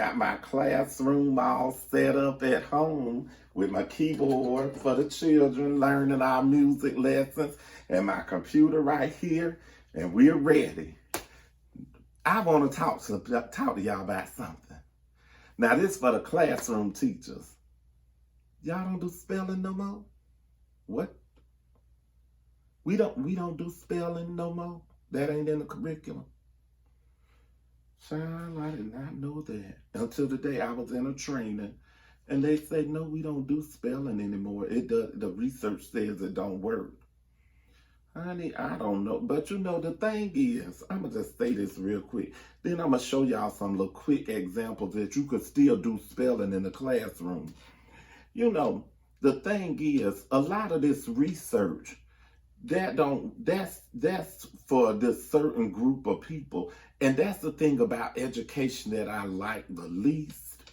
got my classroom all set up at home with my keyboard for the children learning our music lessons and my computer right here, and we're ready. I want to talk to y'all about something. Now, this for the classroom teachers. Y'all don't do spelling no more? What? We don't do spelling no more? That ain't in the curriculum. Child, I did not know that until the day I was in a training, and they said, no, we don't do spelling anymore. It does. The research says it don't work. Honey, I don't know. But you know, the thing is, I'm going to just say this real quick. Then I'm going to show y'all some little quick examples that you could still do spelling in the classroom. You know, the thing is, a lot of this research, that's for this certain group of people. And that's the thing about education that I like the least.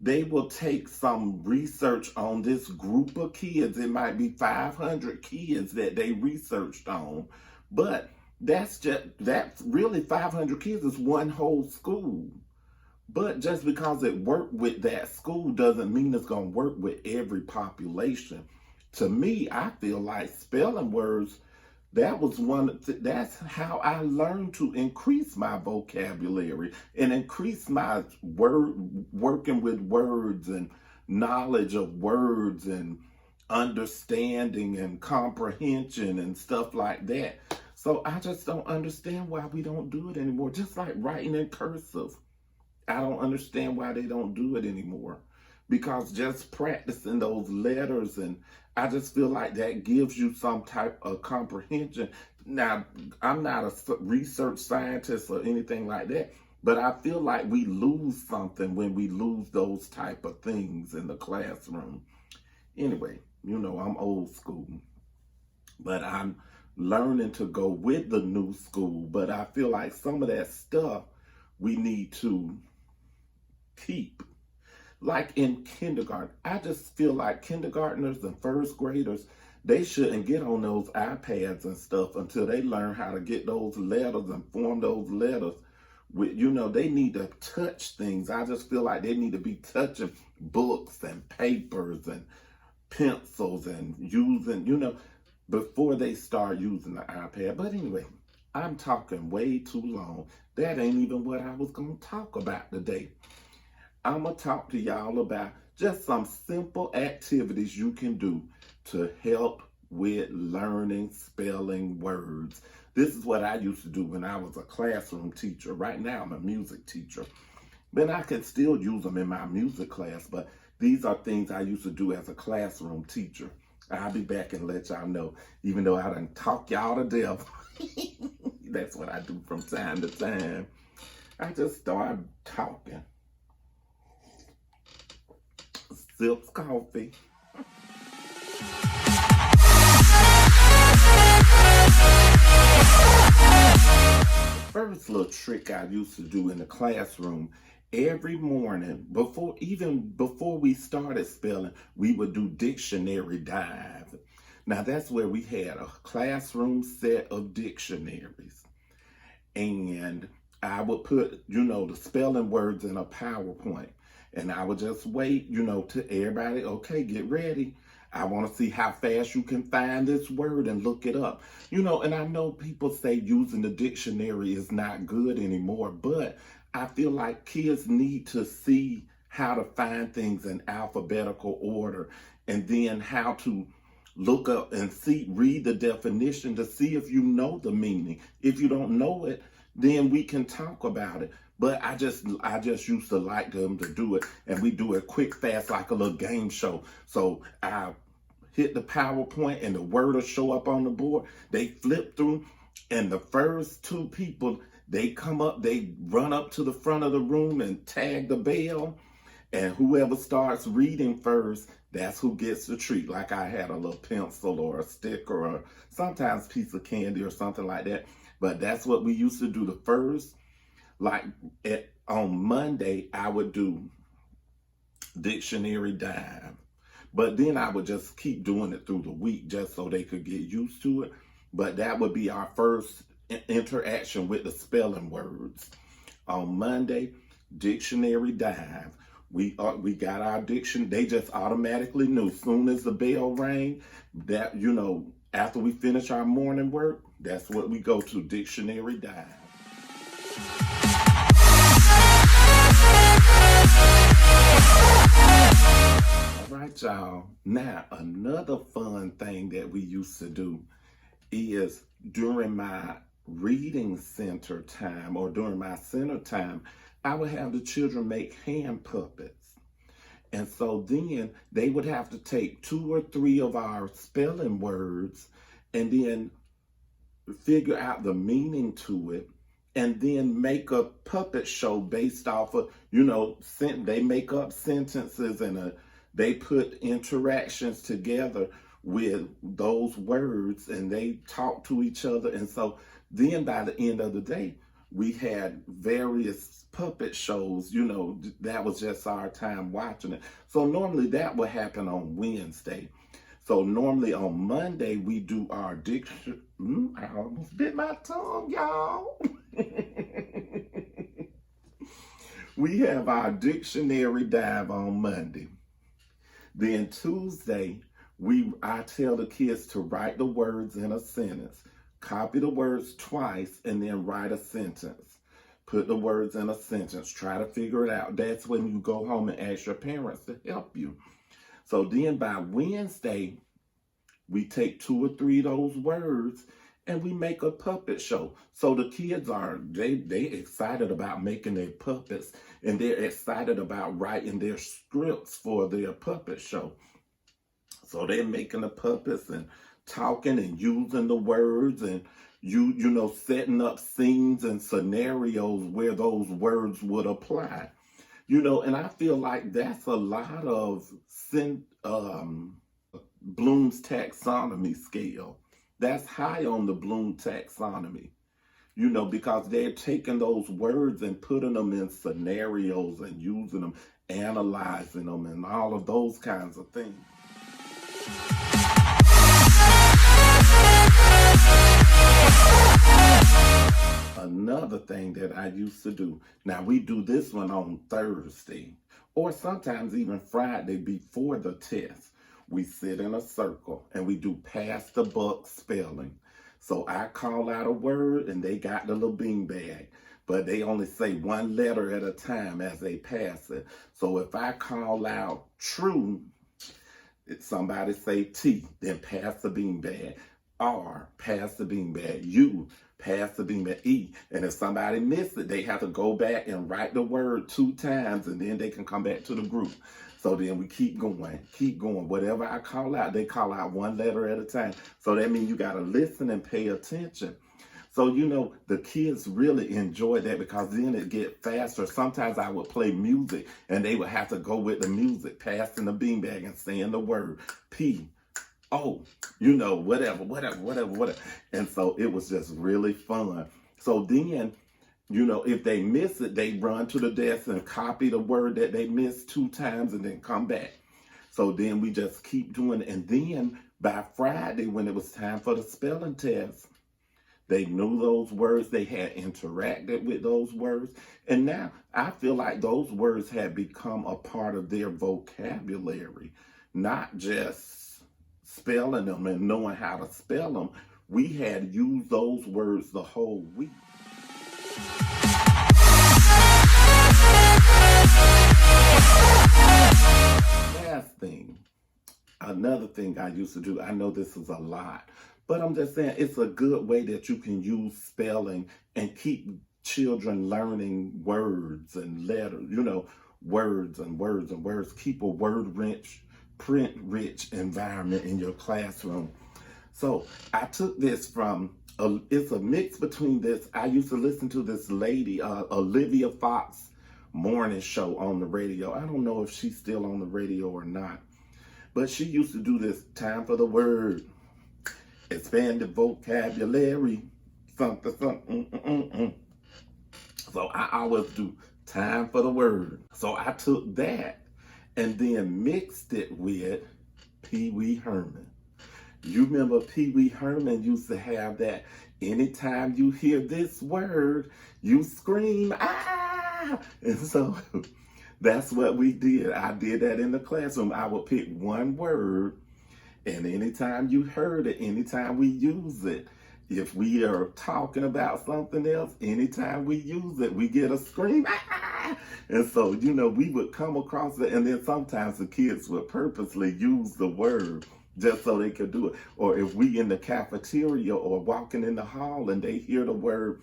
They will take some research on this group of kids. It might be 500 kids that they researched on, but that's really 500 kids is one whole school. But just because it worked with that school doesn't mean it's going to work with every population. To me, I feel like spelling words, that's how I learned to increase my vocabulary and increase my working with words and knowledge of words and understanding and comprehension and stuff like that. So I just don't understand why we don't do it anymore. Just like writing in cursive. I don't understand why they don't do it anymore. Because just practicing those letters, and I just feel like that gives you some type of comprehension. Now, I'm not a research scientist or anything like that, but I feel like we lose something when we lose those type of things in the classroom. Anyway, you know, I'm old school, but I'm learning to go with the new school. But I feel like some of that stuff we need to keep. Like in kindergarten, I just feel like kindergartners and first graders, they shouldn't get on those iPads and stuff until they learn how to get those letters and form those letters. With, you know, they need to touch things. I just feel like they need to be touching books and papers and pencils and using, you know, before they start using the iPad. But anyway, I'm talking way too long. That ain't even what I was going to talk about today. I'm going to talk to y'all about just some simple activities you can do to help with learning spelling words. This is what I used to do when I was a classroom teacher. Right now, I'm a music teacher. But I can still use them in my music class, but these are things I used to do as a classroom teacher. I'll be back and let y'all know, even though I done talk y'all to death. That's what I do from time to time. I just start talking. Sips coffee. First little trick I used to do in the classroom, every morning, before we started spelling, we would do dictionary dive. Now that's where we had a classroom set of dictionaries. And I would put, you know, the spelling words in a PowerPoint. And I would just wait, you know, to everybody, okay, get ready. I want to see how fast you can find this word and look it up. You know, and I know people say using the dictionary is not good anymore, but I feel like kids need to see how to find things in alphabetical order and then how to look up and read the definition to see if you know the meaning. If you don't know it, then we can talk about it. But I just used to like them to do it, and we do it quick, fast, like a little game show. So I hit the PowerPoint, and the word will show up on the board. They flip through, and the first two people, they come up, they run up to the front of the room and tag the bell, and whoever starts reading first, that's who gets the treat. Like I had a little pencil or a sticker or sometimes a piece of candy or something like that. But that's what we used to do the first. Like on Monday, I would do dictionary dive. But then I would just keep doing it through the week just so they could get used to it. But that would be our first interaction with the spelling words. On Monday, Dictionary Dive. We got our diction. They just automatically knew soon as the bell rang that, after we finish our morning work, that's what we go to, Dictionary Dive. All right, y'all. Now, another fun thing that we used to do is during my reading center time or during my center time, I would have the children make hand puppets. And so then they would have to take 2 or 3 of our spelling words and then figure out the meaning to it and then make a puppet show based off of, they make up sentences and they put interactions together with those words and they talk to each other. And so then by the end of the day, we had various puppet shows, that was just our time watching it. So normally that would happen on Wednesday. So normally on Monday, we do our diction. I almost bit my tongue, y'all. We have our Dictionary Dive on Monday. Then Tuesday, I tell the kids to write the words in a sentence. Copy the words twice and then write a sentence. Put the words in a sentence. Try to figure it out. That's when you go home and ask your parents to help you. So then by Wednesday, we take 2 or 3 of those words and we make a puppet show. So the kids they excited about making their puppets and they're excited about writing their scripts for their puppet show. So they're making the puppets and talking and using the words and setting up scenes and scenarios where those words would apply. And I feel like that's a lot of Bloom's taxonomy scale. That's high on the Bloom taxonomy, because they're taking those words and putting them in scenarios and using them, analyzing them, and all of those kinds of things. Another thing that I used to do, now we do this one on Thursday, or sometimes even Friday before the test. We sit in a circle and we do pass the buck spelling. So I call out a word and they got the little beanbag, but they only say one letter at a time as they pass it. So if I call out true, somebody say T, then pass the beanbag. R, pass the beanbag. U, pass the beanbag. E, and if somebody missed it, they have to go back and write the word 2 times and then they can come back to the group. So then we keep going. Whatever I call out, they call out 1 letter at a time. So that means you got to listen and pay attention. So, the kids really enjoy that because then it get faster. Sometimes I would play music and they would have to go with the music, passing the beanbag and saying the word P, O, whatever. And so it was just really fun. So then, if they miss it, they run to the desk and copy the word that they missed 2 times and then come back. So then we just keep doing it. And then by Friday, when it was time for the spelling test, they knew those words. They had interacted with those words. And now I feel like those words have become a part of their vocabulary, not just spelling them and knowing how to spell them. We had used those words the whole week. Another thing I used to do, I know this is a lot, but I'm just saying it's a good way that you can use spelling and keep children learning words and letters, words and words and words. Keep a word-rich, print-rich environment in your classroom. So I took this from, it's a mix between this. I used to listen to this lady, Olivia Fox morning show on the radio. I don't know if she's still on the radio or not. But she used to do this time for the word, expanded vocabulary, something. So I always do time for the word. So I took that and then mixed it with Pee Wee Herman. You remember Pee Wee Herman used to have that, anytime you hear this word, you scream, ah! And so that's what we did. I did that in the classroom. I would pick one word, and anytime you heard it, anytime we use it, if we are talking about something else, anytime we use it, we get a scream. And so, we would come across it, and then sometimes the kids would purposely use the word just so they could do it. Or if we in the cafeteria or walking in the hall and they hear the word,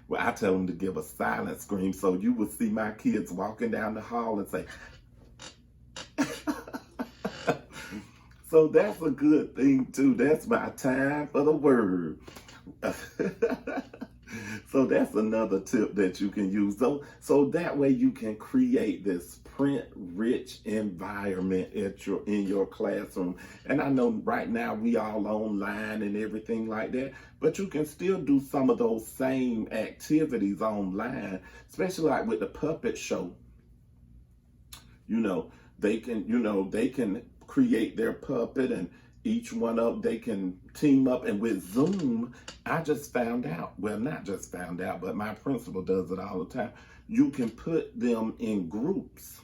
well, I tell them to give a silent scream. So you would see my kids walking down the hall and say, so that's a good thing too. That's my time for the word. So that's another tip that you can use. So that way you can create this print-rich environment in your classroom. And I know right now we all online and everything like that, but you can still do some of those same activities online, especially like with the puppet show. They can create their puppet, and each one of they can team up. And with Zoom, I just found out, well, not just found out, but my principal does it all the time. You can put them in groups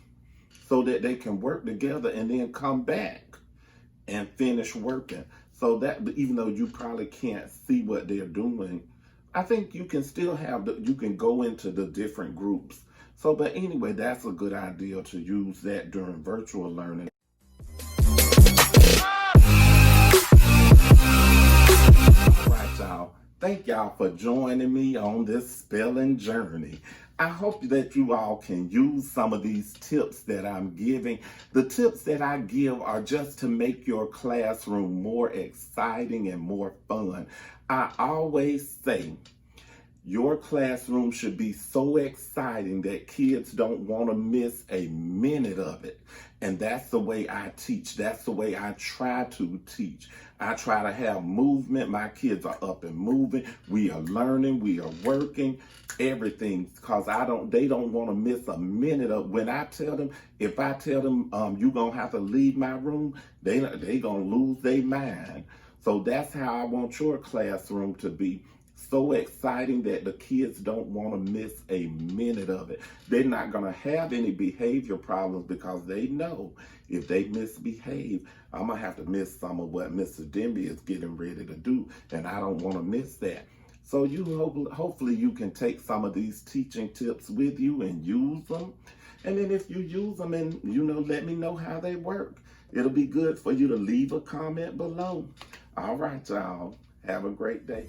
so that they can work together and then come back and finish working. So that even though you probably can't see what they're doing, I think you can still you can go into the different groups. So, but anyway, that's a good idea to use that during virtual learning. Thank y'all for joining me on this spelling journey. I hope that you all can use some of these tips that I'm giving. The tips that I give are just to make your classroom more exciting and more fun. I always say, your classroom should be so exciting that kids don't want to miss a minute of it. And that's the way I teach. That's the way I try to teach. I try to have movement. My kids are up and moving. We are learning. We are working. Everything. Because they don't want to miss a minute of when I tell them, if I tell them, you're going to have to leave my room, they going to lose their mind. So that's how I want your classroom to be. So exciting that the kids don't want to miss a minute of it. They're not going to have any behavior problems because they know if they misbehave, I'm going to have to miss some of what Mr. Demby is getting ready to do, and I don't want to miss that. So hopefully you can take some of these teaching tips with you and use them. And then if you use them and, let me know how they work. It'll be good for you to leave a comment below. All right, y'all. Have a great day.